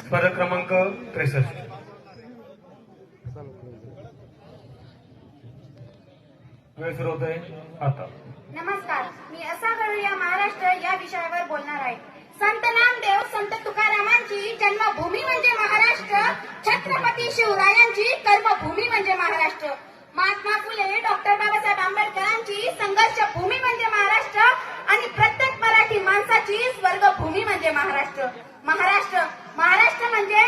स्पर्धक क्रमांक 63. वेळ सुरू होत आहे आता. नमस्कार, मी असा करूया महाराष्ट्र या विषयावर बोलणार आहे. संत नामदेव संत तुकारामांची जन्मभूमी म्हणजे महाराष्ट्र, छत्रपती शिवरायांची कर्मभूमी म्हणजे महाराष्ट्र, महात्मा फुले डॉक्टर बाबासाहेब आंबेडकरांची संघर्ष भूमी म्हणजे महाराष्ट्र आणि प्रत्येक मराठी माणसाची स्वर्गभूमी म्हणजे महाराष्ट्र. महाराष्ट्र म्हणजे